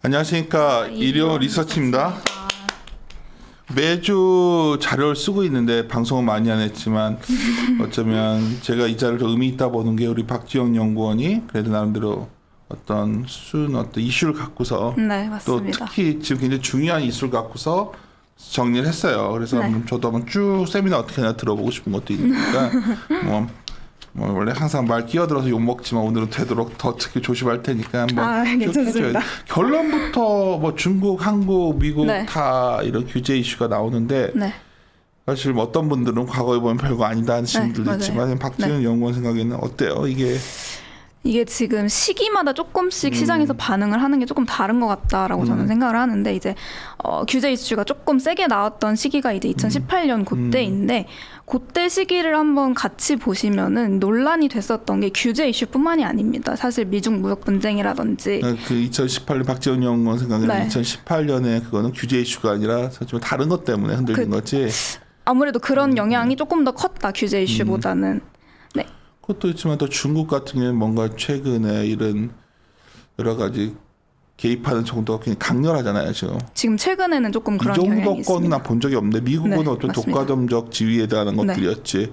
안녕하십니까. 일요 리서치입니다. 매주 자료를 쓰고 있는데 방송은 많이 안 했지만 어쩌면 제가 이 자료를 의미 있다 보는 게 우리 박지영 연구원이 그래도 나름대로 어떤 이슈를 갖고서 네, 또 맞습니다. 특히 지금 굉장히 중요한 이슈를 갖고서 정리를 했어요. 그래서 네. 저도 한번 쭉 세미나 어떻게 하나 들어보고 싶은 것도 있으니까 뭐 원래 항상 말 끼어들어서 욕 먹지만 오늘은 되도록 더 특히 조심할 테니까 한번 쭉 괜찮습니다. 해줘야 돼. 결론부터 뭐 중국, 한국, 미국 네. 다 이런 규제 이슈가 나오는데 네. 사실 뭐 어떤 분들은 과거에 보면 별거 아니다 하시는 분들도 맞아요. 있지만 박지은 연구원 생각에는 어때요? 이게 지금 시기마다 조금씩 시장에서 반응을 하는 게 조금 다른 것 같다라고 저는 생각을 하는데 이제 규제 이슈가 조금 세게 나왔던 시기가 이제 2018년 그때인데 그때 시기를 한번 같이 보시면은 논란이 됐었던 게 규제 이슈뿐만이 아닙니다. 사실 미중 무역 분쟁이라든지 그 2018년 박지원 연구원 생각에는 네. 2018년에 그거는 규제 이슈가 아니라 사실 다른 것 때문에 흔들린 거지. 아무래도 그런 영향이 조금 더 컸다 규제 이슈보다는. 네. 그것도 있지만 또 중국 같은 경우는 뭔가 최근에 이런 여러 가지 개입하는 정도가 굉장히 강렬하잖아요, 지금 최근에는 조금 그런 이 경향이 정도 있습니다. 건나 본 적이 없는데 미국은 네, 어떤 맞습니다. 독과점적 지위에 대한 것들이었지.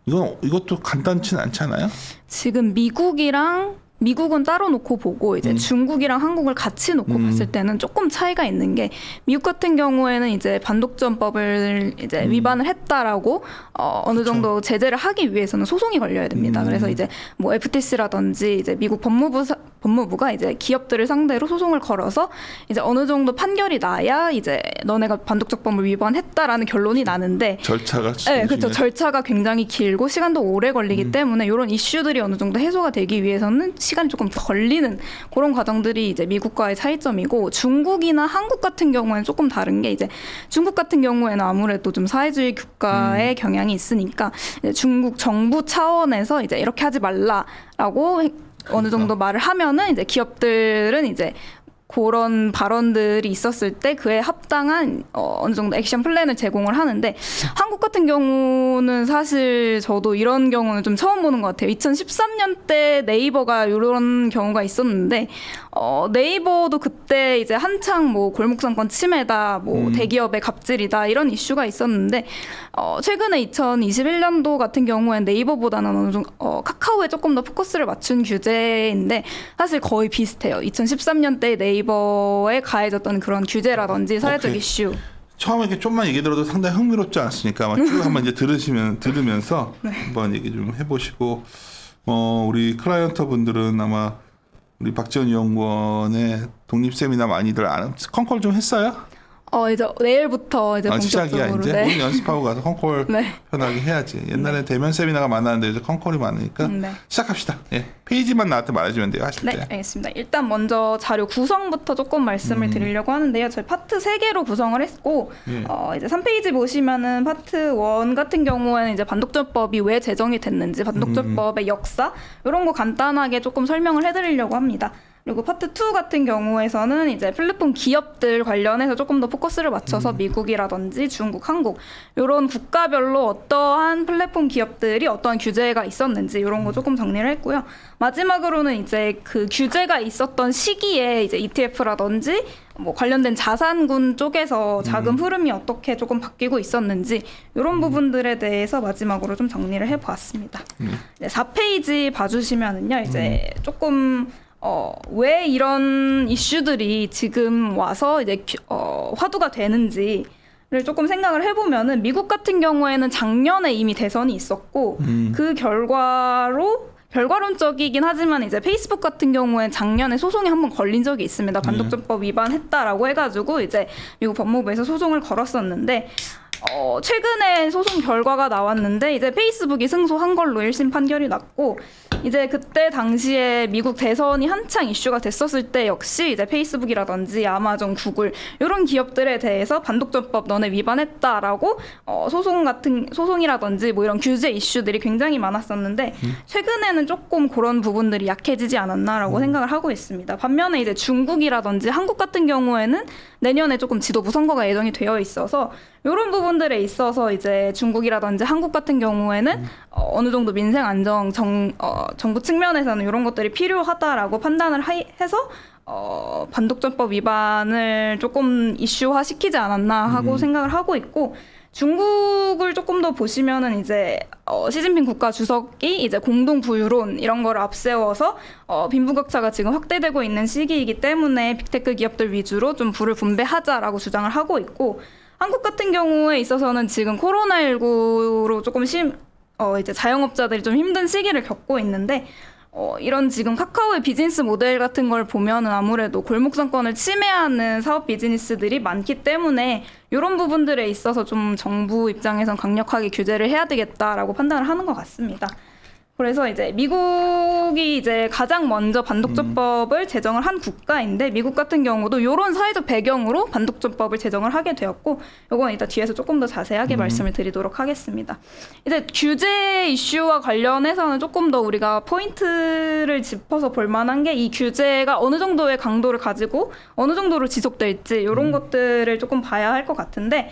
이것도 간단치는 않잖아요. 지금 미국은 따로 놓고 보고 이제 중국이랑 한국을 같이 놓고 봤을 때는 조금 차이가 있는 게 미국 같은 경우에는 이제 반독점법을 이제 위반을 했다라고 어느 정도 제재를 하기 위해서는 소송이 걸려야 됩니다. 그래서 이제 뭐 FTC라든지 이제 미국 법무부가 이제 기업들을 상대로 소송을 걸어서 이제 어느 정도 판결이 나야 이제 너네가 반독점법을 위반했다라는 결론이 나는데 절차가 네, 그렇죠. 절차가 굉장히 길고 시간도 오래 걸리기 때문에 이런 이슈들이 어느 정도 해소가 되기 위해서는 시간이 조금 걸리는 그런 과정들이 이제 미국과의 차이점이고 중국이나 한국 같은 경우에는 조금 다른 게 이제 중국 같은 경우에는 아무래도 좀 사회주의 국가의 경향이 있으니까 이제 중국 정부 차원에서 이제 이렇게 하지 말라라고 어느 정도 말을 하면은 이제 기업들은 이제 그런 발언들이 있었을 때 그에 합당한 어느 정도 액션 플랜을 제공을 하는데 한국 같은 경우는 사실 저도 이런 경우는 좀 처음 보는 것 같아요. 2013년 때 네이버가 이런 경우가 있었는데 네이버도 그때 이제 한창 뭐 골목상권 침해다, 뭐 대기업의 갑질이다 이런 이슈가 있었는데 최근에 2021년도 같은 경우엔 네이버보다는 어느 정도 카카오에 조금 더 포커스를 맞춘 규제인데 사실 거의 비슷해요. 2013년 때 네이버에 가해졌던 그런 규제라든지 사회적 오케이. 이슈. 처음에 이렇게 좀만 얘기 들어도 상당히 흥미롭지 않습니까? 아마 쭉 한번 이제 들으면서 한번 얘기 좀 해보시고 우리 클라이언트 분들은 아마 우리 박지원 연구원의 독립 세미나 많이들 컨콜 좀 했어요? 이제 내일부터 이제 시작이야 본격적으로. 이제. 네. 오늘 연습하고 가서 컨콜 네. 편하게 해야지. 옛날에 대면 세미나가 많았는데 이제 컨콜이 많으니까 네. 시작합시다. 예. 페이지만 나한테 말해주면 돼요. 하실 네, 때. 알겠습니다. 일단 먼저 자료 구성부터 조금 말씀을 드리려고 하는데요. 저희 파트 3개로 구성을 했고 이제 3페이지 보시면은 파트 1 같은 경우에는 이제 반독점법이 왜 제정이 됐는지, 반독점법의 역사 이런 거 간단하게 조금 설명을 해드리려고 합니다. 그리고 파트 2 같은 경우에서는 이제 플랫폼 기업들 관련해서 조금 더 포커스를 맞춰서 미국이라든지 중국, 한국 이런 국가별로 어떠한 플랫폼 기업들이 어떠한 규제가 있었는지 이런 거 조금 정리를 했고요. 마지막으로는 이제 그 규제가 있었던 시기에 이제 ETF라든지 뭐 관련된 자산군 쪽에서 자금 흐름이 어떻게 조금 바뀌고 있었는지 이런 부분들에 대해서 마지막으로 좀 정리를 해보았습니다. 네, 4페이지 봐주시면은요, 이제 조금 왜 이런 이슈들이 지금 와서 이제 화두가 되는지를 조금 생각을 해보면은 미국 같은 경우에는 작년에 이미 대선이 있었고 그 결과론적이긴 하지만 이제 페이스북 같은 경우엔 작년에 소송이 한번 걸린 적이 있습니다. 반독점법 위반했다라고 해가지고 이제 미국 법무부에서 소송을 걸었었는데 최근에 소송 결과가 나왔는데 이제 페이스북이 승소한 걸로 1심 판결이 났고 이제 그때 당시에 미국 대선이 한창 이슈가 됐었을 때 역시 이제 페이스북이라든지 아마존, 구글 이런 기업들에 대해서 반독점법 너네 위반했다라고 소송이라든지 뭐 이런 규제 이슈들이 굉장히 많았었는데 최근에는 조금 그런 부분들이 약해지지 않았나라고 생각을 하고 있습니다. 반면에 이제 중국이라든지 한국 같은 경우에는 내년에 조금 지도부 선거가 예정이 되어 있어서 이런 부분들에 있어서 이제 중국이라든지 한국 같은 경우에는 어느 정도 민생 안정 정부 측면에서는 이런 것들이 필요하다라고 판단을 해서 반독점법 위반을 조금 이슈화 시키지 않았나 하고 생각을 하고 있고, 중국을 조금 더 보시면은 이제 시진핑 국가 주석이 이제 공동 부유론 이런 거를 앞세워서 빈부격차가 지금 확대되고 있는 시기이기 때문에 빅테크 기업들 위주로 좀 부를 분배하자라고 주장을 하고 있고, 한국 같은 경우에 있어서는 지금 코로나19로 조금 이제 자영업자들이 좀 힘든 시기를 겪고 있는데, 이런 지금 카카오의 비즈니스 모델 같은 걸 보면은 아무래도 골목상권을 침해하는 사업 비즈니스들이 많기 때문에 이런 부분들에 있어서 좀 정부 입장에선 강력하게 규제를 해야 되겠다라고 판단을 하는 것 같습니다. 그래서 이제 미국이 이제 가장 먼저 반독점법을 제정을 한 국가인데, 미국 같은 경우도 이런 사회적 배경으로 반독점법을 제정을 하게 되었고, 이건 이따 뒤에서 조금 더 자세하게 말씀을 드리도록 하겠습니다. 이제 규제 이슈와 관련해서는 조금 더 우리가 포인트를 짚어서 볼 만한 게, 이 규제가 어느 정도의 강도를 가지고 어느 정도로 지속될지 이런 것들을 조금 봐야 할 것 같은데,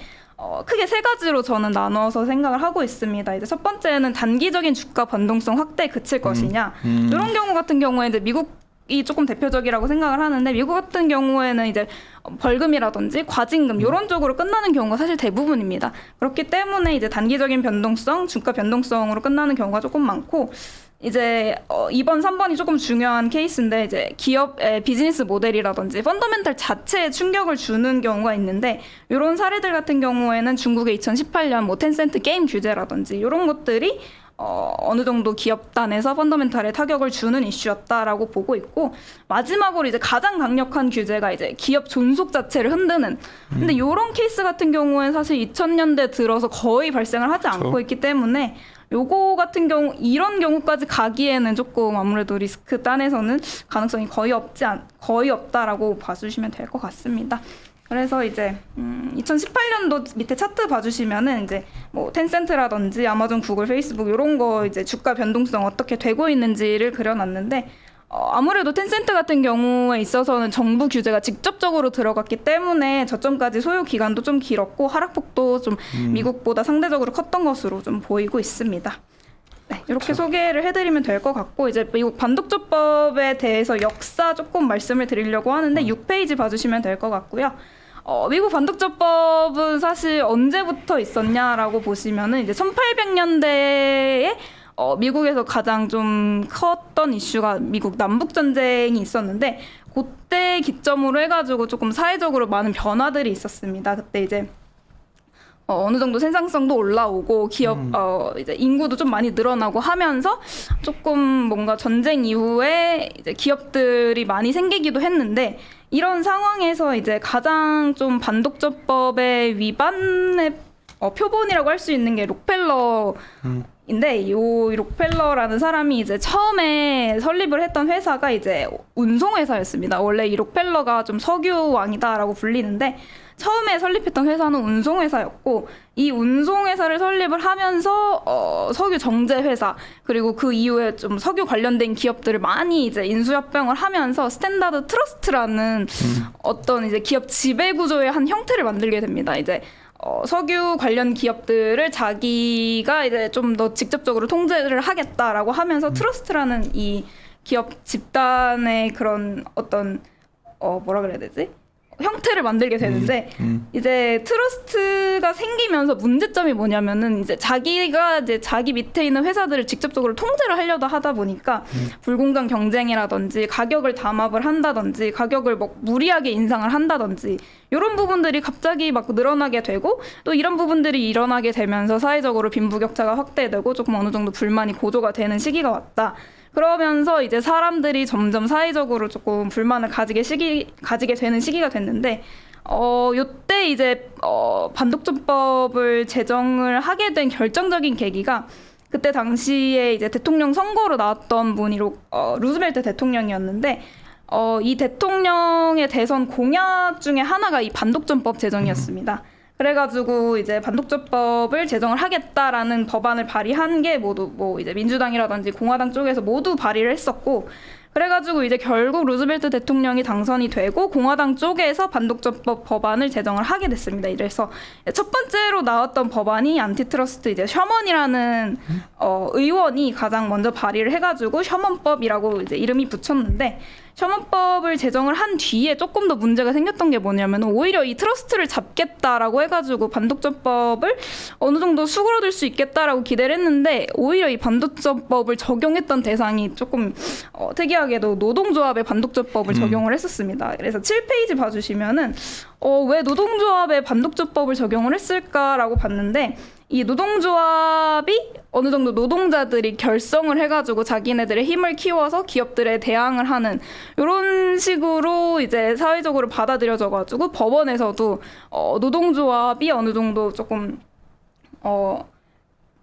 크게 세 가지로 저는 나눠서 생각을 하고 있습니다. 이제 첫 번째는 단기적인 주가 변동성 확대에 그칠 것이냐. 이런 경우 같은 경우에 이제 미국이 조금 대표적이라고 생각을 하는데, 미국 같은 경우에는 이제 벌금이라든지 과징금 이런 쪽으로 끝나는 경우가 사실 대부분입니다. 그렇기 때문에 이제 단기적인 변동성, 주가 변동성으로 끝나는 경우가 조금 많고, 이제 2번, 3번이 조금 중요한 케이스인데, 이제 기업의 비즈니스 모델이라든지 펀더멘털 자체에 충격을 주는 경우가 있는데, 이런 사례들 같은 경우에는 중국의 2018년 뭐 텐센트 게임 규제라든지 이런 것들이 어느 정도 기업단에서 펀더멘털에 타격을 주는 이슈였다라고 보고 있고, 마지막으로 이제 가장 강력한 규제가 이제 기업 존속 자체를 흔드는. 근데 이런 케이스 같은 경우에는 사실 2000년대 들어서 거의 발생을 하지 않고 있기 때문에, 요거 같은 경우 이런 경우까지 가기에는 조금 아무래도 리스크 단에서는 가능성이 거의 없다라고 봐주시면 될 것 같습니다. 그래서 이제 2018년도 밑에 차트 봐주시면은 이제 뭐 텐센트라든지 아마존, 구글, 페이스북 이런 거 이제 주가 변동성 어떻게 되고 있는지를 그려놨는데, 아무래도 텐센트 같은 경우에 있어서는 정부 규제가 직접적으로 들어갔기 때문에 저점까지 소요 기간도 좀 길었고 하락폭도 좀 미국보다 상대적으로 컸던 것으로 좀 보이고 있습니다. 네, 이렇게 소개를 해드리면 될 것 같고, 이제 미국 반독점법에 대해서 역사 조금 말씀을 드리려고 하는데 6페이지 봐주시면 될 것 같고요. 미국 반독점법은 사실 언제부터 있었냐라고 보시면은 이제 1800년대에 미국에서 가장 좀 컸던 이슈가 미국 남북 전쟁이 있었는데, 그때 기점으로 해가지고 조금 사회적으로 많은 변화들이 있었습니다. 그때 이제 어느 정도 생산성도 올라오고 기업 이제 인구도 좀 많이 늘어나고 하면서 조금 뭔가 전쟁 이후에 이제 기업들이 많이 생기기도 했는데, 이런 상황에서 이제 가장 좀 반독점법의 위반의 표본이라고 할 수 있는 게 록펠러인데, 이 록펠러라는 사람이 이제 처음에 설립을 했던 회사가 이제 운송회사였습니다. 원래 이 록펠러가 좀 석유왕이다라고 불리는데, 처음에 설립했던 회사는 운송회사였고, 이 운송회사를 설립을 하면서 석유 정제회사, 그리고 그 이후에 좀 석유 관련된 기업들을 많이 이제 인수합병을 하면서 스탠다드 트러스트라는 어떤 이제 기업 지배구조의 한 형태를 만들게 됩니다. 이제 석유 관련 기업들을 자기가 이제 좀 더 직접적으로 통제를 하겠다라고 하면서 트러스트라는 이 기업 집단의 그런 어떤 뭐라 그래야 되지? 형태를 만들게 되는데, 이제 트러스트가 생기면서 문제점이 뭐냐면은 이제 자기가 이제 자기 밑에 있는 회사들을 직접적으로 통제를 하려다 하다 보니까 불공정 경쟁이라든지 가격을 담합을 한다든지 가격을 뭐 무리하게 인상을 한다든지 이런 부분들이 갑자기 막 늘어나게 되고, 또 이런 부분들이 일어나게 되면서 사회적으로 빈부격차가 확대되고 조금 어느 정도 불만이 고조가 되는 시기가 왔다. 그러면서 이제 사람들이 점점 사회적으로 조금 불만을 가지게 되는 시기가 됐는데, 요때 이제 반독점법을 제정을 하게 된 결정적인 계기가, 그때 당시에 이제 대통령 선거로 나왔던 분이 루즈벨트 대통령이었는데, 이 대통령의 대선 공약 중에 하나가 이 반독점법 제정이었습니다. 그래가지고 이제 반독점법을 제정을 하겠다라는 법안을 발의한 게 모두 뭐 이제 민주당이라든지 공화당 쪽에서 모두 발의를 했었고, 그래가지고 이제 결국 루즈벨트 대통령이 당선이 되고 공화당 쪽에서 반독점법 법안을 제정을 하게 됐습니다. 이래서 첫 번째로 나왔던 법안이 안티트러스트 이제 셔먼이라는 의원이 가장 먼저 발의를 해가지고 셔먼법이라고 이제 이름이 붙였는데, 셔먼법을 제정을 한 뒤에 조금 더 문제가 생겼던 게 뭐냐면 오히려 이 트러스트를 잡겠다라고 해가지고 반독점법을 어느 정도 수그러들 수 있겠다라고 기대를 했는데 오히려 이 반독점법을 적용했던 대상이 조금 특이하게도 노동조합의 반독점법을 적용을 했었습니다. 그래서 7페이지 봐주시면은 왜 노동조합의 반독점법을 적용을 했을까라고 봤는데 이 노동조합이 어느 정도 노동자들이 결성을 해가지고 자기네들의 힘을 키워서 기업들에 대항을 하는 이런 식으로 이제 사회적으로 받아들여져가지고 법원에서도 노동조합이 어느 정도 조금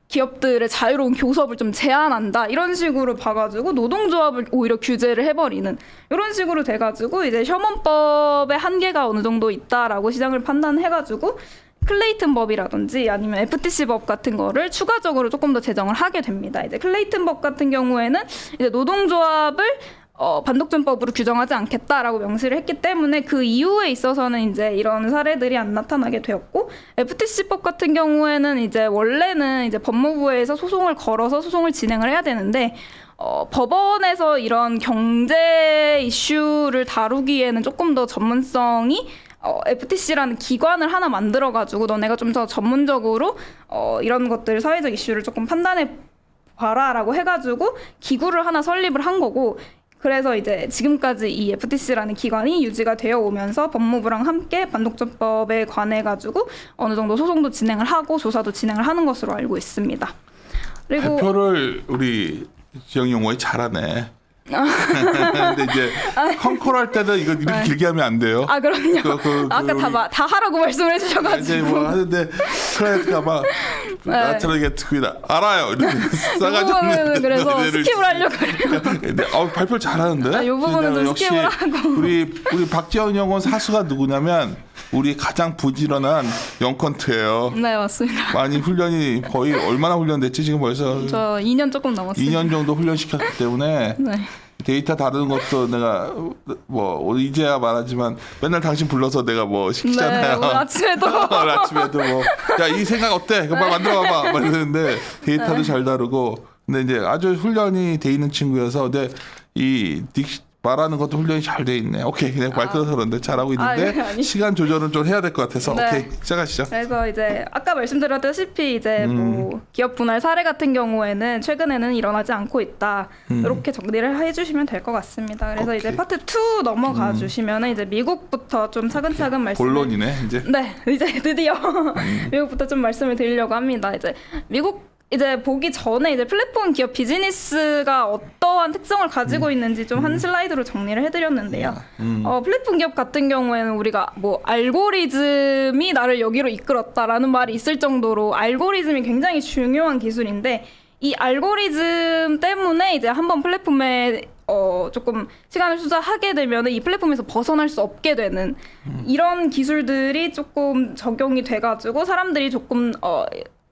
기업들의 자유로운 교섭을 좀 제한한다 이런 식으로 봐가지고 노동조합을 오히려 규제를 해버리는 이런 식으로 돼가지고 이제 셔먼법의 한계가 어느 정도 있다라고 시장을 판단해가지고 클레이튼 법이라든지 아니면 FTC 법 같은 거를 추가적으로 조금 더 제정을 하게 됩니다. 이제 클레이튼 법 같은 경우에는 이제 노동조합을 반독점법으로 규정하지 않겠다라고 명시를 했기 때문에 그 이후에 있어서는 이제 이런 사례들이 안 나타나게 되었고 FTC법 같은 경우에는 이제 원래는 이제 법무부에서 소송을 걸어서 소송을 진행을 해야 되는데 법원에서 이런 경제 이슈를 다루기에는 조금 더 전문성이 FTC라는 기관을 하나 만들어가지고 너네가 좀 더 전문적으로 이런 것들 사회적 이슈를 조금 판단해 봐라라고 해가지고 기구를 하나 설립을 한 거고 그래서 이제 지금까지 이 FTC라는 기관이 유지가 되어 오면서 법무부랑 함께 반독점법에 관해 가지고 어느 정도 소송도 진행을 하고 조사도 진행을 하는 것으로 알고 있습니다. 그리고 발표를 우리 지영 용어에 잘하네. 근데 이제 컨콜할 때는 이거 이렇게 길게 하면 안 돼요. 아 그럼요. 아까 다 하라고 말씀을 해주셔가지고 이제 뭐 하는데 클라이언트가 막 나처럼 이게 듣고 알아요. 이렇게 싸가지고 그래서 스킵을 하려고 해요. 근데 발표를 잘하는데. 이 부분은 좀 역시 스킵을 하고. 우리 박지영 연구원 사수가 누구냐면 우리 가장 부지런한 영컨트예요. 네 맞습니다. 많이 훈련이 거의 얼마나 훈련됐지 지금 벌써 저 2년 조금 넘었어요. 2년 정도 훈련시켰기 때문에 네. 데이터 다루는 것도 내가 뭐 이제야 말하지만 맨날 당신 불러서 내가 뭐 시키잖아요. 네, 오늘 아침에도 오늘 아침에도 뭐 야 이 생각 어때? 그거 만들어봐봐. 막 이러는데 데이터도 네. 잘 다루고 근데 이제 아주 훈련이 돼 있는 친구여서 근데 이 말하는 것도 훈련이 잘 돼 있네. 오케이 그냥 말 끊어서 그런데 잘하고 있는데 아니. 시간 조절은 좀 해야 될 것 같아서 네. 오케이 시작하시죠. 그래서 이제 아까 말씀드렸다시피 이제 뭐 기업 분할 사례 같은 경우에는 최근에는 일어나지 않고 있다. 이렇게 정리를 해주시면 될 것 같습니다. 그래서 오케이. 이제 파트 2 넘어가 주시면은 이제 미국부터 좀 차근차근 말씀을 본론이네 이제. 네, 이제 드디어 미국부터 좀 말씀을 드리려고 합니다. 이제 미국 이제 보기 전에 이제 플랫폼 기업 비즈니스가 어떠한 특성을 가지고 있는지 좀 한 슬라이드로 정리를 해드렸는데요. 플랫폼 기업 같은 경우에는 우리가 뭐 알고리즘이 나를 여기로 이끌었다라는 말이 있을 정도로 알고리즘이 굉장히 중요한 기술인데 이 알고리즘 때문에 이제 한번 플랫폼에 조금 시간을 투자하게 되면 이 플랫폼에서 벗어날 수 없게 되는 이런 기술들이 조금 적용이 돼가지고 사람들이 조금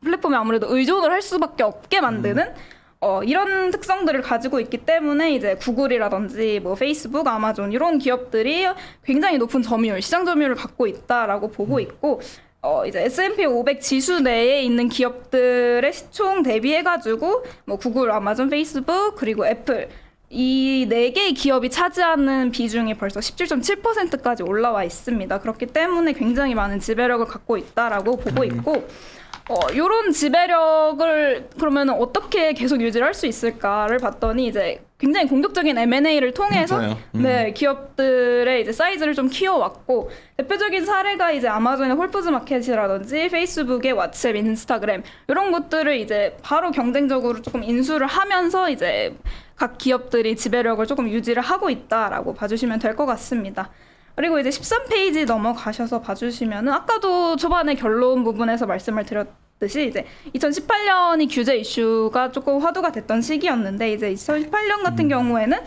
플랫폼에 아무래도 의존을 할 수밖에 없게 만드는 이런 특성들을 가지고 있기 때문에 이제 구글이라든지 뭐 페이스북, 아마존 이런 기업들이 굉장히 높은 점유율, 시장 점유율을 갖고 있다라고 보고 있고 이제 S&P 500 지수 내에 있는 기업들의 시총 대비해가지고 뭐 구글, 아마존, 페이스북 그리고 애플 이 4개의 기업이 차지하는 비중이 벌써 17.7%까지 올라와 있습니다. 그렇기 때문에 굉장히 많은 지배력을 갖고 있다라고 보고 있고 이런 지배력을 그러면 어떻게 계속 유지를 할 수 있을까를 봤더니 이제 굉장히 공격적인 M&A를 통해서 네, 기업들의 이제 사이즈를 좀 키워왔고 대표적인 사례가 이제 아마존의 홀푸드 마켓이라든지 페이스북의 왓츠앱, 인스타그램 이런 것들을 이제 바로 경쟁적으로 조금 인수를 하면서 이제 각 기업들이 지배력을 조금 유지를 하고 있다라고 봐주시면 될 것 같습니다. 그리고 이제 13페이지 넘어가셔서 봐주시면은 아까도 초반에 결론 부분에서 말씀을 드렸듯이 이제 2018년이 규제 이슈가 조금 화두가 됐던 시기였는데 이제 2018년 같은 경우에는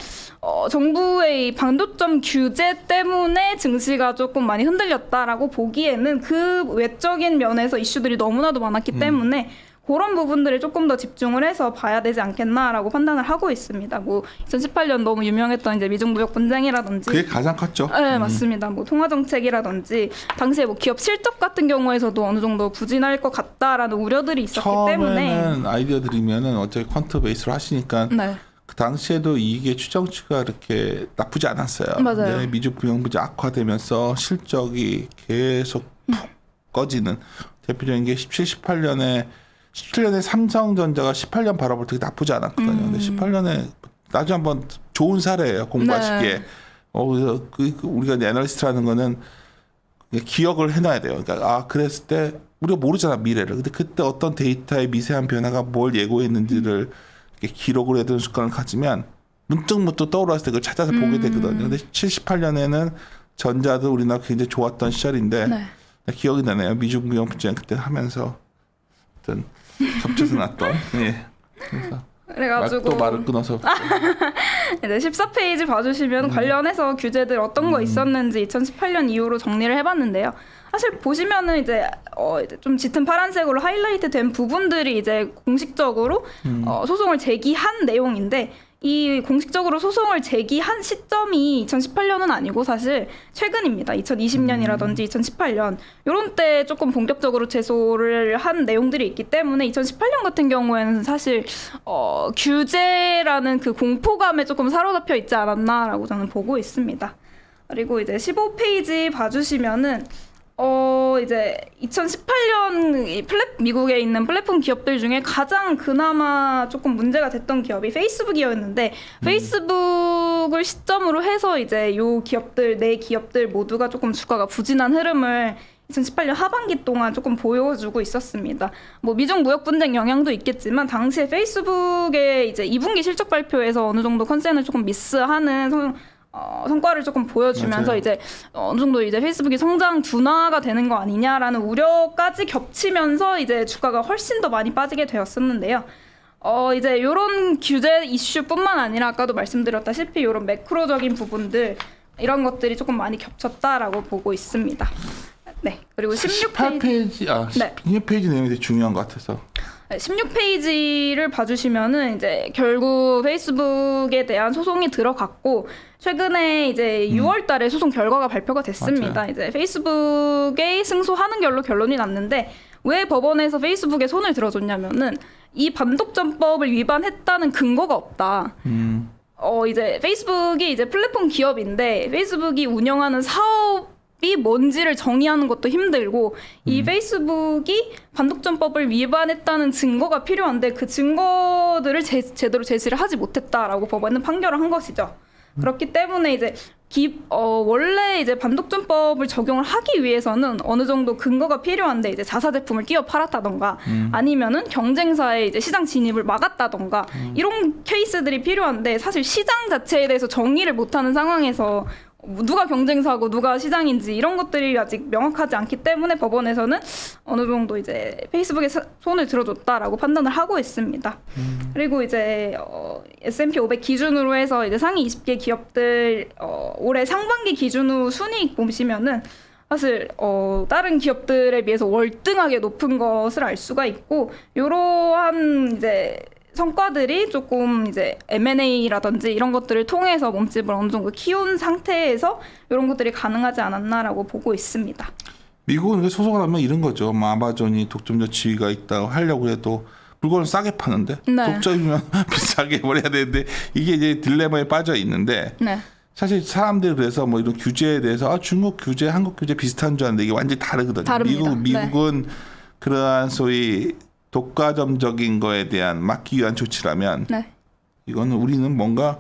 정부의 반도점 규제 때문에 증시가 조금 많이 흔들렸다라고 보기에는 그 외적인 면에서 이슈들이 너무나도 많았기 때문에 그런 부분들을 조금 더 집중을 해서 봐야 되지 않겠나라고 판단을 하고 있습니다. 뭐 2018년 너무 유명했던 이제 미중 무역 분쟁이라든지 그게 가장 컸죠. 네, 맞습니다. 뭐 통화 정책이라든지 당시에 뭐 기업 실적 같은 경우에서도 어느 정도 부진할 것 같다라는 우려들이 있었기 때문에 처음에는 아이디어 드리면은 어차피 퀀트 베이스로 하시니까 네. 그 당시에도 이익의 추정치가 이렇게 나쁘지 않았어요. 맞아요. 근데 미주 부양부지 악화되면서 실적이 계속 푹 꺼지는 대표적인 게 17년에 삼성전자가 18년 바라볼 때 나쁘지 않았거든요. 근데 18년에 나중에 한번 좋은 사례예요. 공부하시기에. 네. 그래서 우리가 애널리스트라는 거는 기억을 해놔야 돼요. 그러니까 그랬을 때 우리가 모르잖아 미래를. 근데 그때 어떤 데이터의 미세한 변화가 뭘 예고했는지를 이렇게 기록을 해두는 습관을 가지면 문득문득 떠올랐을 때 그걸 찾아서 보게 되거든요. 근데 78년에는 전자도 우리나라 굉장히 좋았던 시절인데 네. 기억이 나네요. 미중무역부장 그때 하면서 어떤 겹쳐서 났던. 예. 그래서 그래가지고 또 말을 끊어서 이제 14페이지 봐주시면 관련해서 규제들 어떤 거 있었는지 2018년 이후로 정리를 해봤는데요. 사실 보시면은 이제 좀 짙은 파란색으로 하이라이트 된 부분들이 이제 공식적으로 소송을 제기한 내용인데 이 공식적으로 소송을 제기한 시점이 2018년은 아니고 사실 최근입니다. 2020년이라든지 2018년 이런 때 조금 본격적으로 제소를 한 내용들이 있기 때문에 2018년 같은 경우에는 사실 규제라는 그 공포감에 조금 사로잡혀 있지 않았나라고 저는 보고 있습니다. 그리고 이제 15페이지 봐주시면은 이제 2018년 미국에 있는 플랫폼 기업들 중에 가장 그나마 조금 문제가 됐던 기업이 페이스북이었는데 페이스북을 시점으로 해서 이제 요 기업들 네 기업들 모두가 조금 주가가 부진한 흐름을 2018년 하반기 동안 조금 보여주고 있었습니다. 뭐 미중 무역 분쟁 영향도 있겠지만 당시에 페이스북의 이제 2분기 실적 발표에서 어느 정도 컨센을 조금 미스하는 성과를 조금 보여주면서 맞아요. 이제 어느 정도 이제 페이스북이 성장 둔화가 되는 거 아니냐라는 우려까지 겹치면서 이제 주가가 훨씬 더 많이 빠지게 되었었는데요. 이제 이런 규제 이슈뿐만 아니라 아까도 말씀드렸다시피 이런 매크로적인 부분들 이런 것들이 조금 많이 겹쳤다라고 보고 있습니다. 네. 그리고 16페이지 16페이지 내용이 되게 중요한 것 같아서 16페이지를 봐주시면은 이제 결국 페이스북에 대한 소송이 들어갔고 최근에 이제 6월달에 소송 결과가 발표가 됐습니다. 맞아요. 이제 페이스북에 승소하는 결로 결론이 났는데 왜 법원에서 페이스북에 손을 들어줬냐면은 이 반독점법을 위반했다는 근거가 없다. 이제 페이스북이 이제 플랫폼 기업인데 페이스북이 운영하는 사업이 뭔지를 정의하는 것도 힘들고 이 페이스북이 반독점법을 위반했다는 증거가 필요한데 그 증거들을 제대로 제시를 하지 못했다라고 법원은 판결을 한 것이죠. 그렇기 때문에 이제 원래 이제 반독점법을 적용을 하기 위해서는 어느 정도 근거가 필요한데 이제 자사 제품을 끼워 팔았다던가 아니면은 경쟁사의 이제 시장 진입을 막았다던가 이런 케이스들이 필요한데 사실 시장 자체에 대해서 정의를 못하는 상황에서 누가 경쟁사고 누가 시장인지 이런 것들이 아직 명확하지 않기 때문에 법원에서는 어느 정도 이제 페이스북에 손을 들어줬다라고 판단을 하고 있습니다. 그리고 이제 S&P 500 기준으로 해서 이제 상위 20개 기업들 올해 상반기 기준으로 순이익 보시면은 사실 다른 기업들에 비해서 월등하게 높은 것을 알 수가 있고 이러한 이제 성과들이 조금 이제 M&A라든지 이런 것들을 통해서 몸집을 어느 정도 키운 상태에서 이런 것들이 가능하지 않았나라고 보고 있습니다. 미국은 소송을 하면 이런 거죠. 뭐 아마존이 독점적 지위가 있다고 하려고 해도 물건을 싸게 파는데 네. 독점이면 비싸게 해버려야 되는데 이게 이제 딜레마에 빠져 있는데 네. 사실 사람들이 그래서 뭐 이런 규제에 대해서 중국 규제, 한국 규제 비슷한 줄 알았는데 이게 완전히 다르거든요. 다릅니다. 미국은 그러한 소위 독과점적인 거에 대한 막기 위한 조치라면 네. 이거는 우리는 뭔가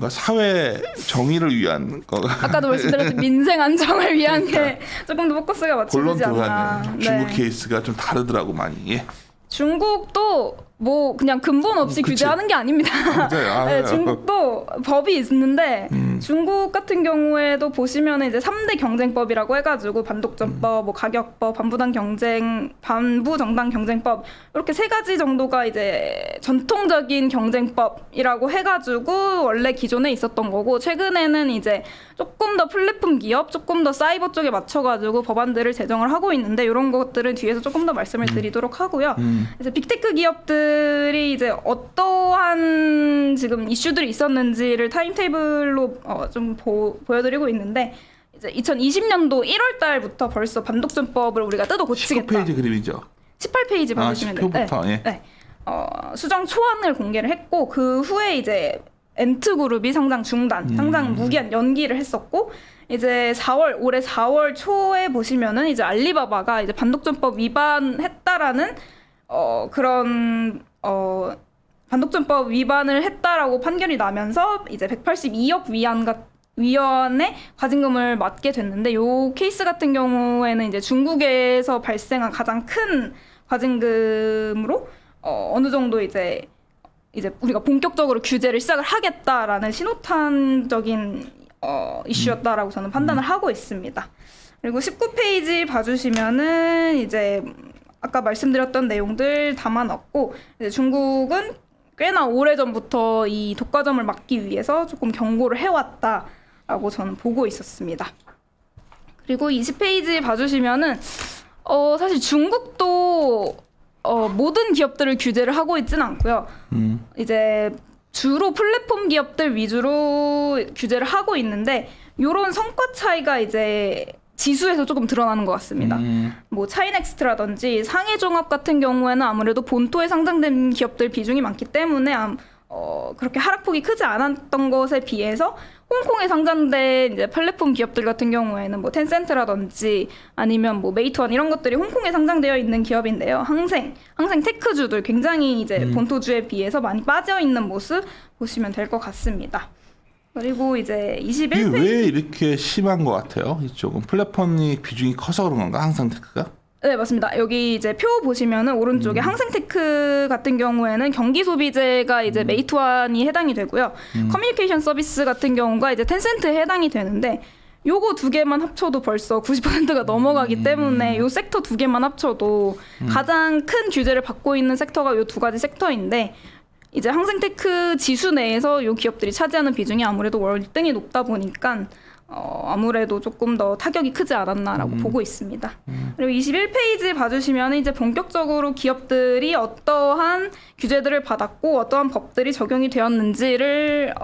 사회 정의를 위한 거. 아까도 말씀드렸듯이 민생 안정을 위한 게 그러니까. 조금 더 포커스가 본론 맞춰지지 않나. 들어가네. 중국 케이스가 좀 다르더라고 많이. 예. 중국도 뭐 그냥 근본 없이 그치. 규제하는 게 아닙니다. 맞아요. 네, 중국도 법이 있는데 중국 같은 경우에도 보시면 이제 3대 경쟁법이라고 해가지고 반독점법, 뭐 가격법, 반부정당 경쟁법 이렇게 세 가지 정도가 이제 전통적인 경쟁법이라고 해가지고 원래 기존에 있었던 거고 최근에는 이제 조금 더 플랫폼 기업, 조금 더 사이버 쪽에 맞춰가지고 법안들을 제정을 하고 있는데 이런 것들은 뒤에서 조금 더 말씀을 드리도록 하고요. 이제 빅테크 기업들이 이제 어떠한 지금 이슈들이 있었는지를 타임테이블로 좀 보여드리고 있는데 이제 2020년도 1월 달부터 벌써 반독점법을 우리가 뜯어 고치겠다. 19페이지 그림이죠. 18페이지 봐주시면 돼요. 10표부터. 예. 네. 수정 초안을 공개를 했고 그 후에 이제 엔트그룹이 상장 중단, 상장 무기한 연기를 했었고 이제 올해 4월 초에 보시면은 이제 알리바바가 이제 반독점법 위반했다라는 그런 반독점법 위반을 했다라고 판결이 나면서 이제 182억 위안의 과징금을 맞게 됐는데 요 케이스 같은 경우에는 이제 중국에서 발생한 가장 큰 과징금으로 어느 정도 이제 우리가 본격적으로 규제를 시작을 하겠다라는 신호탄적인 이슈였다라고 저는 판단을 하고 있습니다. 그리고 19페이지 봐주시면은 이제 아까 말씀드렸던 내용들 담아놨고 이제 중국은 꽤나 오래전부터 이 독과점을 막기 위해서 조금 경고를 해왔다라고 저는 보고 있었습니다. 그리고 20페이지 봐주시면은 사실 중국도 모든 기업들을 규제를 하고 있지는 않고요. 이제 주로 플랫폼 기업들 위주로 규제를 하고 있는데 이런 성과 차이가 이제 지수에서 조금 드러나는 것 같습니다. 뭐 차이넥스트라든지 상해종합 같은 경우에는 아무래도 본토에 상장된 기업들 비중이 많기 때문에 그렇게 하락폭이 크지 않았던 것에 비해서 홍콩에 상장된 이제 플랫폼 기업들 같은 경우에는 뭐 텐센트라든지 아니면 뭐 메이투원 이런 것들이 홍콩에 상장되어 있는 기업인데요. 항생 테크주들 굉장히 이제 본토주에 비해서 많이 빠져 있는 모습 보시면 될 것 같습니다. 그리고 이제 21페이지 이게 왜 이렇게 심한 것 같아요? 이쪽은 플랫폼이 비중이 커서 그런 건가? 항상 테크가? 네, 맞습니다. 여기 이제 표 보시면은 오른쪽에 항생테크 같은 경우에는 경기소비재가 이제 메이투안이 해당이 되고요. 커뮤니케이션 서비스 같은 경우가 이제 텐센트에 해당이 되는데 요거 두 개만 합쳐도 벌써 90%가 넘어가기 때문에 요 섹터 두 개만 합쳐도 가장 큰 규제를 받고 있는 섹터가 요 두 가지 섹터인데 이제 항생테크 지수 내에서 요 기업들이 차지하는 비중이 아무래도 월등히 높다 보니까 아무래도 조금 더 타격이 크지 않았나라고 보고 있습니다. 그리고 21페이지 봐주시면 이제 본격적으로 기업들이 어떠한 규제들을 받았고 어떠한 법들이 적용이 되었는지를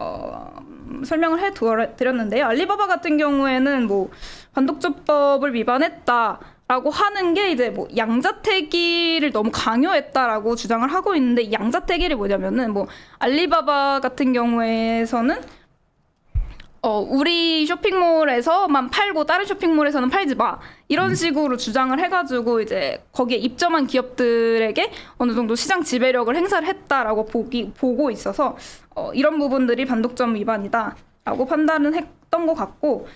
설명을 해드렸는데요. 알리바바 같은 경우에는 뭐 반독점법을 위반했다라고 하는 게 이제 뭐 양자택일을 너무 강요했다라고 주장을 하고 있는데 이 양자택일이 뭐냐면은 뭐 알리바바 같은 경우에서는 우리 쇼핑몰에서만 팔고 다른 쇼핑몰에서는 팔지 마 이런 식으로 주장을 해가지고 이제 거기에 입점한 기업들에게 어느 정도 시장 지배력을 행사를 했다라고 보고 있어서 이런 부분들이 반독점 위반이다라고 판단을 했던 것 같고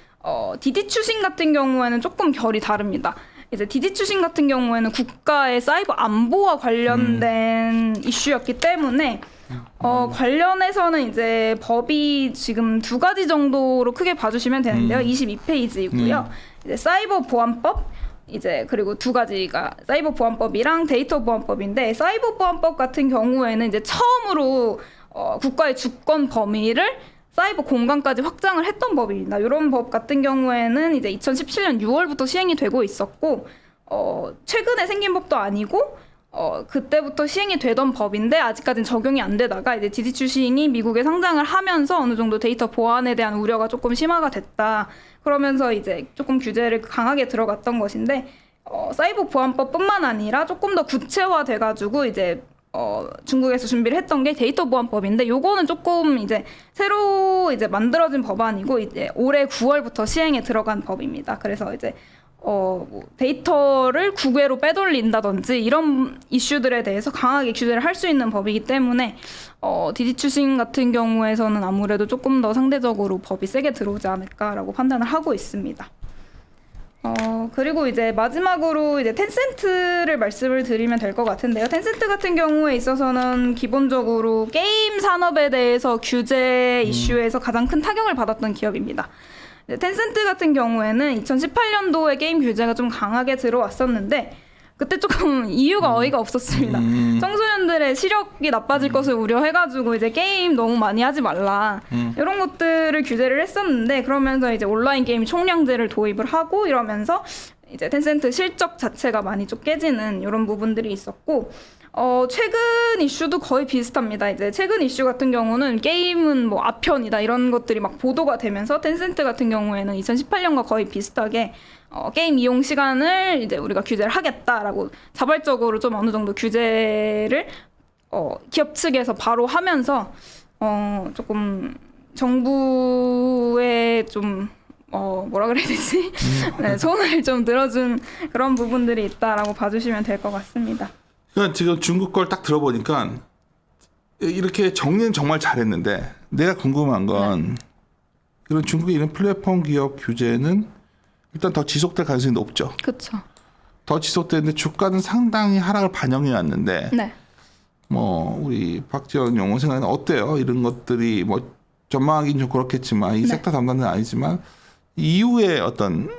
디디추싱 같은 경우에는 조금 결이 다릅니다. 이제 디디추싱 같은 경우에는 국가의 사이버 안보와 관련된 이슈였기 때문에 관련해서는 이제 법이 지금 두 가지 정도로 크게 봐주시면 되는데요. 22페이지이고요. 이제 사이버 보안법 이제 그리고 두 가지가 사이버 보안법이랑 데이터 보안법인데 사이버 보안법 같은 경우에는 이제 처음으로 국가의 주권 범위를 사이버 공간까지 확장을 했던 법입니다. 이런 법 같은 경우에는 이제 2017년 6월부터 시행이 되고 있었고 최근에 생긴 법도 아니고 그때부터 시행이 되던 법인데 아직까지는 적용이 안 되다가 이제 디디추싱이 미국에 상장을 하면서 어느 정도 데이터 보안에 대한 우려가 조금 심화가 됐다. 그러면서 이제 조금 규제를 강하게 들어갔던 것인데 사이버 보안법뿐만 아니라 조금 더 구체화돼가지고 이제 중국에서 준비를 했던 게 데이터 보안법인데 요거는 조금 이제 새로 이제 만들어진 법안이고 이제 올해 9월부터 시행에 들어간 법입니다. 그래서 이제 뭐 데이터를 국외로 빼돌린다든지 이런 이슈들에 대해서 강하게 규제를 할 수 있는 법이기 때문에 디디추싱 같은 경우에서는 아무래도 조금 더 상대적으로 법이 세게 들어오지 않을까라고 판단을 하고 있습니다. 그리고 이제 마지막으로 이제 텐센트를 말씀을 드리면 될 것 같은데요. 텐센트 같은 경우에 있어서는 기본적으로 게임 산업에 대해서 규제 이슈에서 가장 큰 타격을 받았던 기업입니다. 텐센트 같은 경우에는 2018년도에 게임 규제가 좀 강하게 들어왔었는데 그때 조금 이유가 어이가 없었습니다. 청소년들의 시력이 나빠질 것을 우려해가지고 이제 게임 너무 많이 하지 말라 이런 것들을 규제를 했었는데 그러면서 이제 온라인 게임 총량제를 도입을 하고 이러면서 이제 텐센트 실적 자체가 많이 좀 깨지는 이런 부분들이 있었고 최근 이슈도 거의 비슷합니다. 이제 최근 이슈 같은 경우는 게임은 뭐 아편이다 이런 것들이 막 보도가 되면서 텐센트 같은 경우에는 2018년과 거의 비슷하게 게임 이용 시간을 이제 우리가 규제를 하겠다라고 자발적으로 좀 어느 정도 규제를 기업 측에서 바로 하면서 조금 정부의 좀 뭐라 그래야 되지? 네, 손을 좀 들어준 그런 부분들이 있다라고 봐주시면 될 것 같습니다. 그러니까 지금 중국 걸 딱 들어보니까 이렇게 정리는 정말 잘했는데 내가 궁금한 건 이런 중국의 이런 플랫폼 기업 규제는 일단 더 지속될 가능성이 높죠. 그렇죠. 더 지속되는데 주가는 상당히 하락을 반영해 왔는데 네. 뭐 우리 박지원 연구원 생각은 어때요? 이런 것들이 뭐 전망하기는 좀 그렇겠지만 이 네. 섹터 담당자는 아니지만 이후에 어떤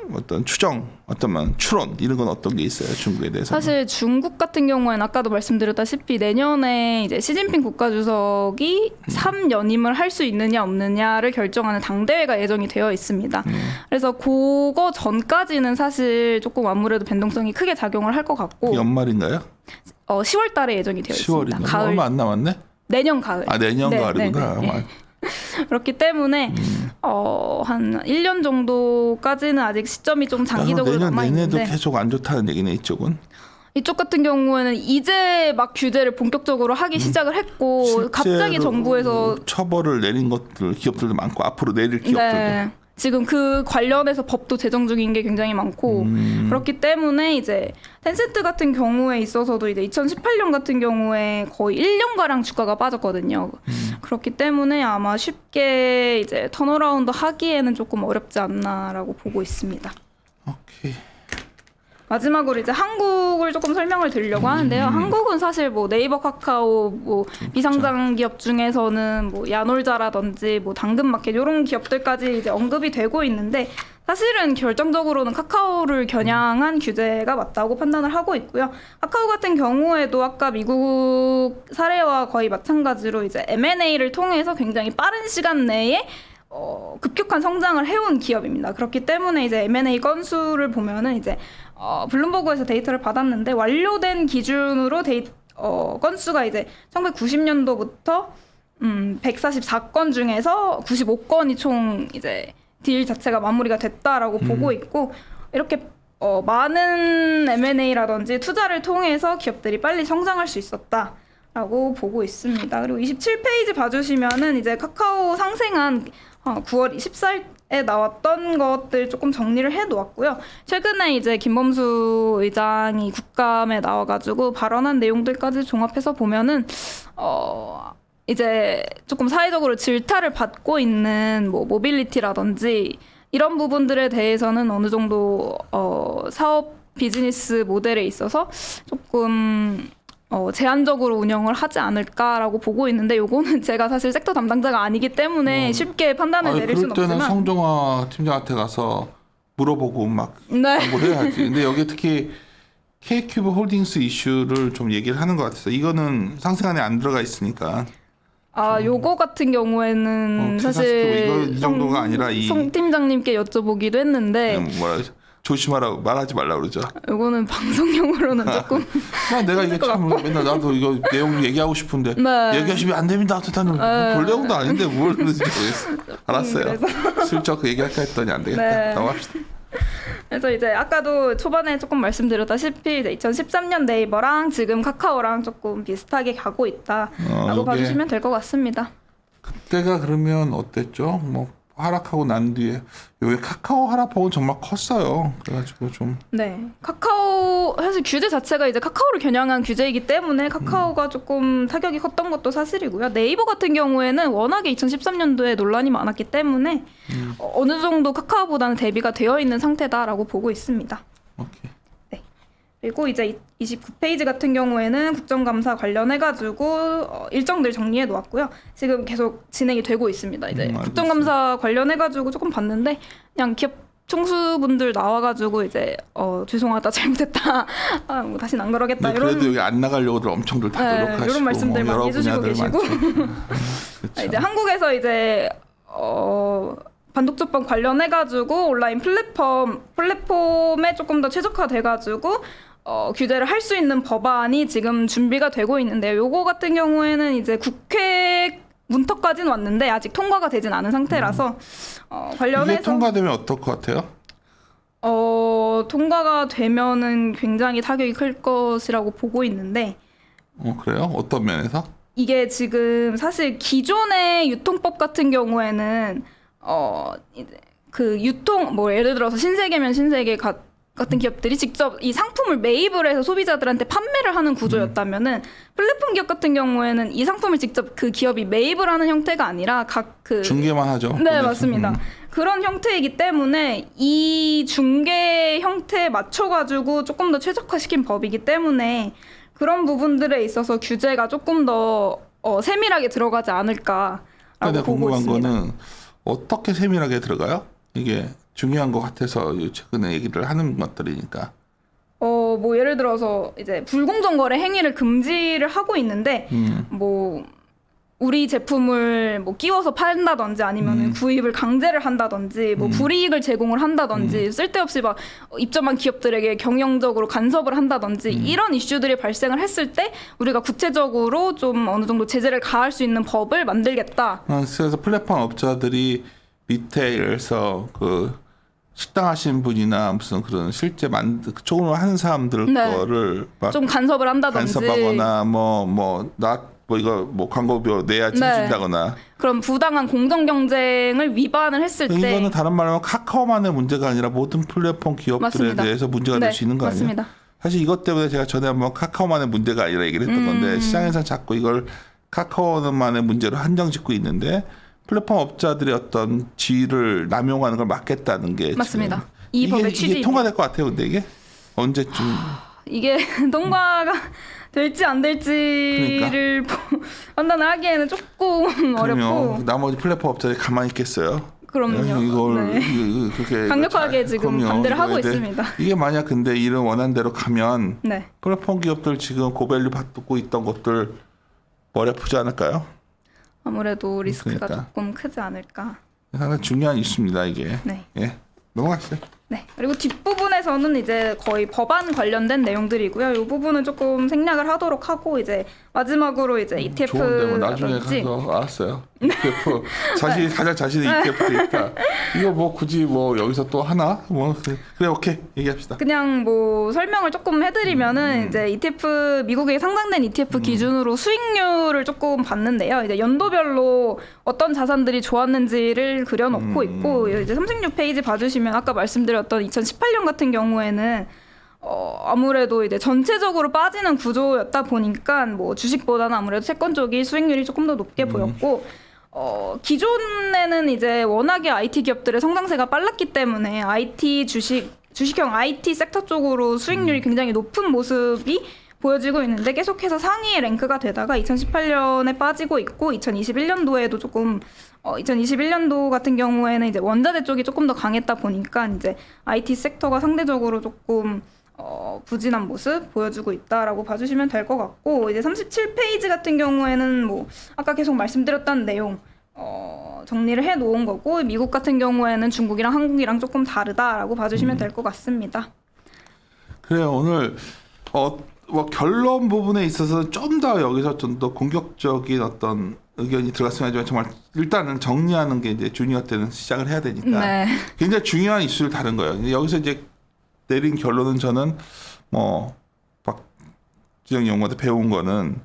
추정, 어떤 추론 이런 건 어떤 게 있어요? 중국에 대해서. 사실 중국 같은 경우에는 아까도 말씀드렸다시피 내년에 이제 시진핑 국가주석이 3연임을 할 수 있느냐 없느냐를 결정하는 당대회가 예정이 되어 있습니다. 그래서 그거 전까지는 사실 조금 아무래도 변동성이 크게 작용을 할 것 같고 연말인가요? 10월 달에 예정이 되어 있습니다. 10월인가? 가을. 얼마 안 남았네. 내년 가을. 아 내년 네, 가을이구나. 네, 네. 그렇기 때문에 한 1년 정도까지는 아직 시점이 좀 장기적으로 내년 남아 내내도 있는데 계속 안 좋다는 얘기네 이쪽은. 이쪽 같은 경우에는 이제 막 규제를 본격적으로 하기 시작을 했고 갑자기 실제로 정부에서 처벌을 내린 것들 기업들도 많고 앞으로 내릴 기업들도. 네, 지금 그 관련해서 법도 제정 중인 게 굉장히 많고 그렇기 때문에 이제 텐센트 같은 경우에 있어서도 이제 2018년 같은 경우에 거의 1년가량 주가가 빠졌거든요. 그렇기 때문에 아마 쉽게 이제 턴어라운드 하기에는 조금 어렵지 않나라고 보고 있습니다. 오케이. 마지막으로 이제 한국을 조금 설명을 드리려고 하는데요. 한국은 사실 뭐 네이버, 카카오, 뭐 비상장 기업 중에서는 뭐 야놀자라든지 뭐 당근마켓 이런 기업들까지 이제 언급이 되고 있는데 사실은 결정적으로는 카카오를 겨냥한 규제가 맞다고 판단을 하고 있고요. 카카오 같은 경우에도 아까 미국 사례와 거의 마찬가지로 이제 M&A를 통해서 굉장히 빠른 시간 내에 급격한 성장을 해온 기업입니다. 그렇기 때문에 이제 M&A 건수를 보면은 이제 블룸버그에서 데이터를 받았는데 완료된 기준으로 건수가 이제 1990년도부터 144건 중에서 95건이 총 이제 딜 자체가 마무리가 됐다라고 보고 있고 이렇게 많은 M&A라든지 투자를 통해서 기업들이 빨리 성장할 수 있었다라고 보고 있습니다. 그리고 27페이지 봐주시면은 이제 카카오 상생한 9월 14일에 나왔던 것들 조금 정리를 해놓았고요. 최근에 이제 김범수 의장이 국감에 나와가지고 발언한 내용들까지 종합해서 보면은 이제 조금 사회적으로 질타를 받고 있는 뭐 모빌리티라든지 이런 부분들에 대해서는 어느 정도 사업 비즈니스 모델에 있어서 조금 제한적으로 운영을 하지 않을까라고 보고 있는데 요거는 제가 사실 섹터 담당자가 아니기 때문에 쉽게 판단을 내릴 수는 그럴 때는 없지만 성종화 팀장한테 가서 물어보고 막 네. 공부를 해야지. 근데 여기 특히 K큐브 홀딩스 이슈를 좀 얘기를 하는 것 같아서 이거는 상생 안에 안 들어가 있으니까. 요거 같은 경우에는 사실 이거 이 정도가 아니라 성 팀장님께 여쭤보기도 했는데 조심하라고 말하지 말라 그러죠. 요거는 방송용으로는 조금 내가 이게 참 맨날 나도 이거 내용 얘기하고 싶은데 네. 얘기하시면 안 됩니다. 볼 내용도 아닌데 뭘 그러는지 모르겠어. 알았어요. 슬쩍 얘기할까 했더니 안 되겠다. 네. 넘어갑시다. 그래서 이제 아까도 초반에 조금 말씀드렸다시피 이제 2013년 네이버랑 지금 카카오랑 조금 비슷하게 가고 있다라고 봐주시면 될 것 같습니다. 그때가 그러면 어땠죠? 뭐 하락하고 난 뒤에 여기 카카오 하락폭은 정말 컸어요. 그래가지고 좀 네, 카카오 사실 규제 자체가 이제 카카오를 겨냥한 규제이기 때문에 카카오가 조금 타격이 컸던 것도 사실이고요. 네이버 같은 경우에는 워낙에 2013년도에 논란이 많았기 때문에 어느 정도 카카오보다는 대비가 되어 있는 상태다라고 보고 있습니다. 오케이. 그리고 이제 29페이지 같은 경우에는 국정감사 관련해가지고 일정들 정리해 놓았고요. 지금 계속 진행이 되고 있습니다. 이제 국정감사 관련해가지고 조금 봤는데 그냥 기업 총수분들 나와가지고 이제 죄송하다 잘못했다 뭐 다시는 안 그러겠다 그래도 이런 여기 안 나가려고들 엄청들 다 노력하시고 이런 말씀들 많이 해주시고 계시고 이제 한국에서 이제 반독점법 관련해가지고 온라인 플랫폼에 조금 더 최적화돼가지고 규제를 할 수 있는 법안이 지금 준비가 되고 있는데요. 요거 같은 경우에는 이제 국회 문턱까지는 왔는데 아직 통과가 되진 않은 상태라서 관련해서 이게 통과되면 어떨 것 같아요? 통과가 되면은 굉장히 타격이 클 것이라고 보고 있는데 그래요? 어떤 면에서? 이게 지금 사실 기존의 유통법 같은 경우에는 이제 그 유통 뭐 예를 들어서 신세계면 신세계 같은 기업들이 직접 이 상품을 매입을 해서 소비자들한테 판매를 하는 구조였다면은 플랫폼 기업 같은 경우에는 이 상품을 직접 그 기업이 매입을 하는 형태가 아니라 각 그 중개만 하죠. 네, 맞습니다. 그런 형태이기 때문에 이 중개 형태에 맞춰가지고 조금 더 최적화시킨 법이기 때문에 그런 부분들에 있어서 규제가 조금 더 세밀하게 들어가지 않을까라고 근데 보고 궁금한 있습니다. 거는 어떻게 세밀하게 들어가요? 이게 중요한 것 같아서 최근에 얘기를 하는 것들이니까. 뭐 예를 들어서 이제 불공정 거래 행위를 금지를 하고 있는데 뭐 우리 제품을 뭐 끼워서 판다든지 아니면 구입을 강제를 한다든지 뭐 불이익을 제공을 한다든지 쓸데없이 막 입점한 기업들에게 경영적으로 간섭을 한다든지 이런 이슈들이 발생을 했을 때 우리가 구체적으로 좀 어느 정도 제재를 가할 수 있는 법을 만들겠다. 그래서 플랫폼 업자들이 밑에서 그 식당 하시는 분이나 무슨 그런 실제 조금을 하는 사람들 네. 거를 막 좀 간섭을 한다든지 간섭하거나 뭐 이거 뭐 광고료 내야지 네. 해준다거나. 그런 부당한 공정 경쟁을 위반을 했을 때 이거는 다른 말로 하면 카카오만의 문제가 아니라 모든 플랫폼 기업들에 맞습니다. 대해서 문제가 네, 될 수 있는 거 아니에요? 맞습니다. 사실 이것 때문에 제가 전에 한번 카카오만의 문제가 아니라 얘기를 했던 건데 시장에서 자꾸 이걸 카카오만의 문제로 한정짓고 있는데 플랫폼 업자들의 어떤 지위를 남용하는 걸 막겠다는 게 맞습니다. 지금 이 법의 이게 취지입니다. 통과될 것 같아요. 근데 이게 언제쯤? 이게 통과가 될지 안 될지를 판단을 하기에는 조금 어렵고 그러면 나머지 플랫폼 업자들이 가만히 있겠어요? 그럼요. 이걸 네. 그렇게 강력하게 지금 그럼요. 반대를 하고 이거에 대해 있습니다. 이게 만약 근데 이런 원한 대로 가면 네. 플랫폼 기업들 지금 고밸류 받고 있던 것들 머리 아프지 않을까요? 아무래도 리스크가 그러니까. 조금 크지 않을까. 상당히 중요한 이슈입니다 이게. 네. 예, 넘어가시죠. 네. 그리고 뒷부분에서는 이제 거의 법안 관련된 내용들이고요. 이 부분은 조금 생략을 하도록 하고 이제 마지막으로 이제 좋은데 뭐 나중에 ETF라든지 가서 알았어요. ETF 가장 자신의 ETF 데이터 이거 뭐 굳이 뭐 여기서 또 하나 뭐 그래 오케이 얘기합시다. 그냥 뭐 설명을 조금 해드리면은 이제 ETF 미국에 상장된 ETF 기준으로 수익률을 조금 봤는데요. 이제 연도별로 어떤 자산들이 좋았는지를 그려놓고 있고 이제 36페이지 봐주시면 아까 말씀드렸던 2018년 같은 경우에는 아무래도 이제 전체적으로 빠지는 구조였다 보니까 뭐 주식보다는 아무래도 채권 쪽이 수익률이 조금 더 높게 보였고. 기존에는 이제 워낙에 IT 기업들의 성장세가 빨랐기 때문에 IT 주식형 IT 섹터 쪽으로 수익률이 굉장히 높은 모습이 보여지고 있는데 계속해서 상위에 랭크가 되다가 2018년에 빠지고 있고 2021년도에도 조금 2021년도 같은 경우에는 이제 원자재 쪽이 조금 더 강했다 보니까 이제 IT 섹터가 상대적으로 조금 부진한 모습 보여주고 있다라고 봐주시면 될 것 같고 이제 37페이지 같은 경우에는 뭐 아까 계속 말씀드렸던 내용 정리를 해 놓은 거고 미국 같은 경우에는 중국이랑 한국이랑 조금 다르다라고 봐주시면 될 것 같습니다. 그래요. 오늘 뭐 결론 부분에 있어서 좀 더 여기서 좀 더 공격적인 어떤 의견이 들어갔으면 하지만 정말 일단은 정리하는 게 이제 주니어 때는 시작을 해야 되니까 네. 굉장히 중요한 이슈를 다룬 거예요. 여기서 이제 내린 결론은 저는 뭐 박지영 연구원한테 배운 거는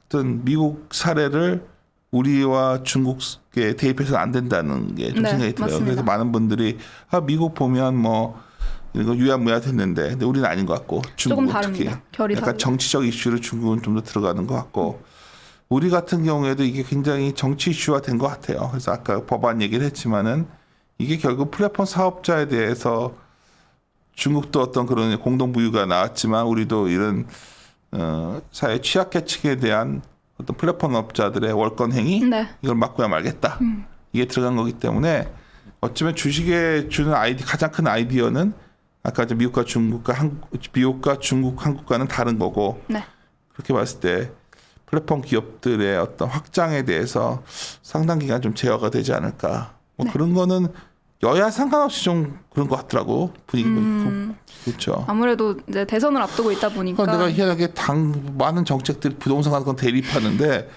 어떤 미국 사례를 우리와 중국에 대입해서는 안 된다는 게 좀 네, 생각이 들어요. 맞습니다. 그래서 많은 분들이 미국 보면 뭐 이거 유야무야 됐는데 근데 우리는 아닌 것 같고 조금 중국은 특히 다릅니다. 결이 약간 다르죠. 정치적 이슈로 중국은 좀 더 들어가는 것 같고 우리 같은 경우에도 이게 굉장히 정치 이슈화 된 것 같아요. 그래서 아까 법안 얘기를 했지만은 이게 결국 플랫폼 사업자에 대해서 중국도 어떤 그런 공동부유가 나왔지만 우리도 이런 사회 취약계층에 대한 어떤 플랫폼 업자들의 월권 행위 네. 이걸 막고야 말겠다. 이게 들어간 거기 때문에 어쩌면 주식에 주는 가장 큰 아이디어는 아까 이제 미국과 중국, 한국과는 다른 거고 네. 그렇게 봤을 때 플랫폼 기업들의 어떤 확장에 대해서 상당 기간 좀 제어가 되지 않을까. 뭐 그런 거는 여야 상관없이 좀 그런 것 같더라고 분위기가 있고 그렇죠. 아무래도 이제 대선을 앞두고 있다 보니까 그러니까 내가 희한하게 많은 정책들이 부동산 같은 건 대립하는데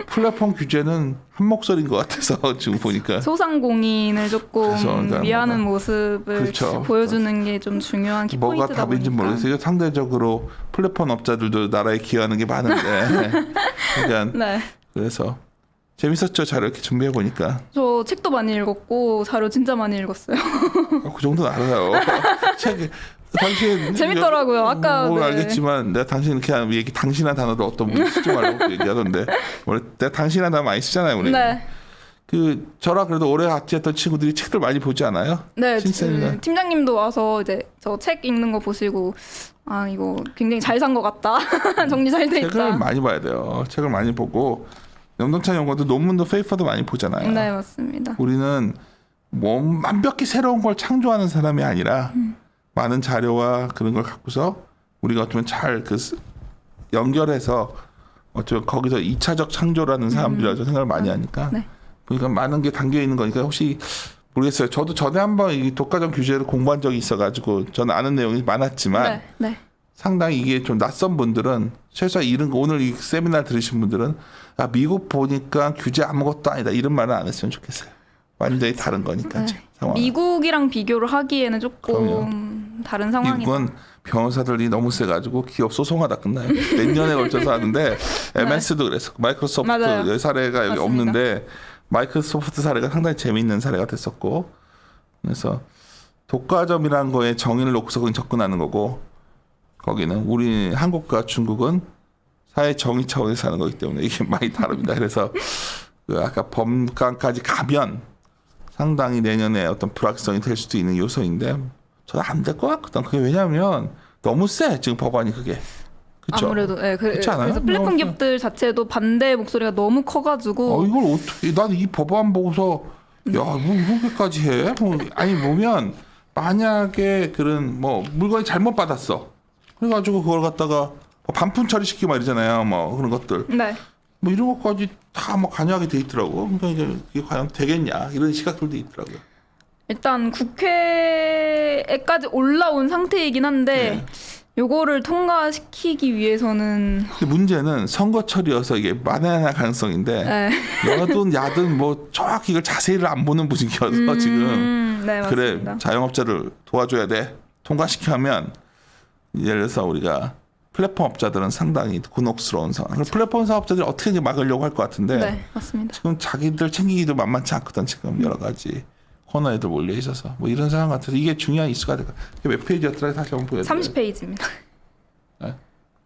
플랫폼 규제는 한 목소리인 것 같아서 지금 보니까 소상공인을 조금 그래서 그러니까 위하는 모습을 그렇죠. 보여주는 게 좀 중요한 뭐가 키포인트다 답인지 보니까. 모르겠어요. 상대적으로 플랫폼 업자들도 나라에 기여하는 게 많은데 그러니까 네. 그래서 재밌었죠. 자료 이렇게 준비해 보니까 저 책도 많이 읽었고 자료 진짜 많이 읽었어요. 그 정도는 알아요. 책 당신 재밌더라고요. 아까 뭘 네. 알겠지만 내가 당신 이렇게 하면 얘기 당신이라는 단어도 어떤 분이 쓰지 말라고 얘기하던데 원래 내가 당신이라는 단어 많이 쓰잖아요. 우리 네. 그 저랑 그래도 오래 같이 했던 친구들이 책들 많이 보지 않아요? 네, 신쌤이나. 팀장님도 와서 이제 저 책 읽는 거 보시고 아 이거 굉장히 잘 산 것 같다. 정리 잘 돼 책을 있다. 많이 봐야 돼요. 책을 많이 보고 염동찬 연구원도 논문도 페이퍼도 많이 보잖아요. 네, 맞습니다. 우리는 뭐 완벽히 새로운 걸 창조하는 사람이 아니라 많은 자료와 그런 걸 갖고서 우리가 어쩌면 잘 그 연결해서 어쩌면 거기서 2차적 창조라는 사람들이라서 생각을 많이 하니까 네. 그러니까 많은 게 담겨 있는 거니까 혹시 모르겠어요. 저도 전에 한번 이 독과점 규제를 공부한 적이 있어가지고 저는 아는 내용이 많았지만 네, 네. 상당히 이게 좀 낯선 분들은 최소한 이런 거 오늘 이 세미나 들으신 분들은 아 미국 보니까 규제 아무것도 아니다 이런 말은 안 했으면 좋겠어요. 완전히 다른 거니까 네. 지금 상황. 미국이랑 비교를 하기에는 조금 그럼요. 다른 상황이다. 미국은 변호사들이 너무 세가지고 기업 소송하다 끝나요. 몇 년에 걸쳐서 하는데 MS도 그랬어. 마이크로소프트 맞아요. 사례가 여기 맞습니다. 없는데 마이크로소프트 사례가 상당히 재미있는 사례가 됐었고 그래서 독과점이라는 거에 정의를 놓고서 그냥 접근하는 거고 거기는 우리 한국과 중국은 사회 정의 차원에서 하는 거기 때문에 이게 많이 다릅니다. 그래서 그 아까 법관까지 가면 상당히 내년에 어떤 불확실성이 될 수도 있는 요소인데 저는 안 될 것 같거든. 그게 왜냐하면 너무 세 지금 법안이 그게. 그쵸? 아무래도 네, 그렇지 않아요? 그래서 플랫폼 너무 기업들 자체도 반대 목소리가 너무 커가지고 이걸 어떻게 난 이 법안 보고서 야뭐 이렇게까지 해? 뭐 아니 보면 만약에 그런 뭐 물건이 잘못 받았어. 그래가지고 그걸 갖다가 뭐 반품 처리시키고 말이잖아요. 뭐 그런 것들. 네. 뭐 이런 것까지 다 뭐 관여하게 돼 있더라고. 그러니까 이게 과연 되겠냐 이런 시각들도 있더라고요. 일단 국회에까지 올라온 상태이긴 한데 요거를 통과시키기 위해서는 근데 문제는 선거철이어서 이게 만연한 가능성인데 네. 여든 야든 뭐 정확히 이걸 자세히를 안 보는 분위기여서 지금 네, 그래 맞습니다. 자영업자를 도와줘야 돼 통과시키면 예를 들어서 우리가 플랫폼 업자들은 상당히 곤혹스러운 상황. 그래서 플랫폼 사업자들이 어떻게 막으려고 할 것 같은데 네, 맞습니다. 지금 자기들 챙기기도 만만치 않거든. 지금 여러 가지 코너에도 몰려 있어서 뭐 이런 상황 같아서 이게 중요한 이슈가 될까. 몇 페이지였더라 다시 한번 보여드려요. 30페이지입니다.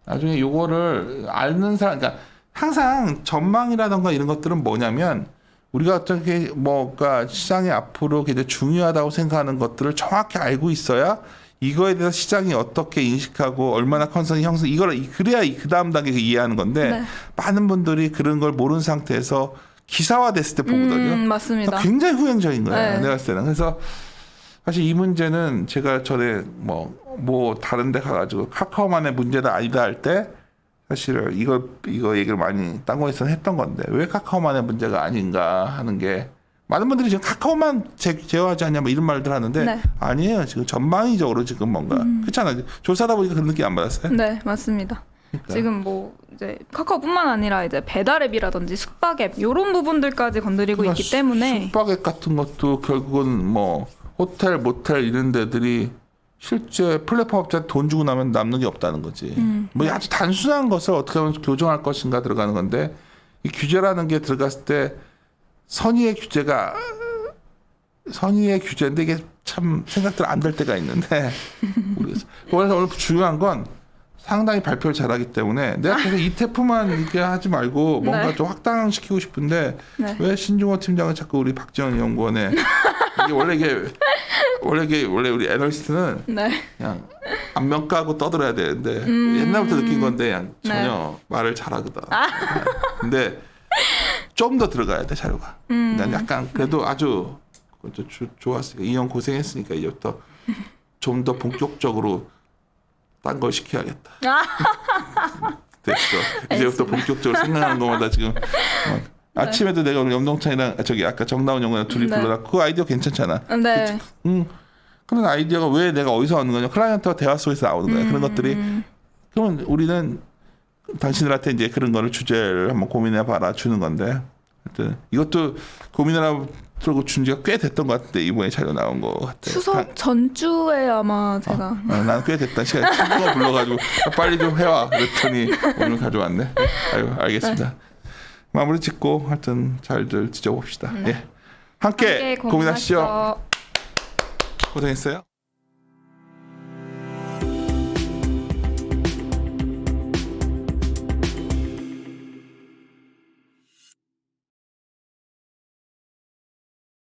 나중에 요거를 아는 사람, 그러니까 항상 전망이라던가 이런 것들은 뭐냐면 우리가 어떻게 뭐가 시장이 앞으로 굉장히 중요하다고 생각하는 것들을 정확히 알고 있어야 이거에 대해서 시장이 어떻게 인식하고 얼마나 컨선이 형성 이걸 그래야 그 다음 단계 이해하는 건데 네. 많은 분들이 그런 걸 모르는 상태에서 기사화됐을 때 보거든요. 맞습니다. 굉장히 후행적인 거예요. 네. 내가 봤을 때는. 그래서 사실 이 문제는 제가 전에 뭐 다른 데 가가지고 카카오만의 문제다 아니다 할 때 사실 이거 얘기를 많이 딴 거에서 했던 건데 왜 카카오만의 문제가 아닌가 하는 게 많은 분들이 지금 카카오만 제어하지 않냐 뭐 이런 말들 하는데 네. 아니에요. 지금 전방위적으로 지금 뭔가 그렇잖아요. 조사하다 보니까 그런 느낌 안 받았어요? 네, 맞습니다. 그러니까. 지금 뭐 이제 카카오뿐만 아니라 이제 배달앱이라든지 숙박앱 이런 부분들까지 건드리고 있기 때문에 숙박앱 같은 것도 결국은 뭐 호텔, 모텔 이런 데들이 실제 플랫폼 업자한테 돈 주고 나면 남는 게 없다는 거지. 뭐 아주 단순한 것을 어떻게 하면 교정할 것인가 들어가는 건데 이 규제라는 게 들어갔을 때 선의의 규제인데 이게 참 생각들 안 될 때가 있는데 모르겠어. 그래서 오늘 중요한 건 상당히 발표를 잘하기 때문에 내가 계속 이 테프만 이렇게 하지 말고 뭔가 네. 좀 확장시키고 싶은데 네. 왜 신중호 팀장은 자꾸 우리 박지원 연구원에 이게 원래 우리 애널리스트는 네. 그냥 안면 까고 떠들어야 되는데 옛날부터 느낀 건데 그냥 전혀 말을 잘하거든. 근데 좀 더 들어가야 돼 자료가. 난 약간 그래도 아주 좋았으니까 이 형 고생했으니까 이제부터 좀 더 본격적으로 딴 걸 시켜야겠다. 됐어. 이제부터 본격적으로 생각하는 것마다 지금 아침에도 내가 오늘 염동찬이랑 저기 아까 정다운 연구원 둘이 네. 불러라. 그 아이디어 괜찮잖아. 네. 그런 아이디어가 왜 내가 어디서 얻는 거냐? 클라이언트와 대화 속에서 나오는 거야. 그런 것들이. 그러면 우리는 당신들한테 이제 그런 거를 주제를 한번 고민해봐라 주는 건데, 하여튼 이것도 고민해라 그러고 준 지가 꽤 됐던 것 같은데 이번에 자료 나온 것 같아요. 추석 전주에 아마 제가 난 꽤 됐다. 시간 친구가 불러가지고 빨리 좀 해와 그랬더니 오늘 가져왔네. 아유, 알겠습니다. 마무리 짓고 하여튼 잘들 지져봅시다. 예. 함께 고민하시죠. 고민하시죠. 고생했어요.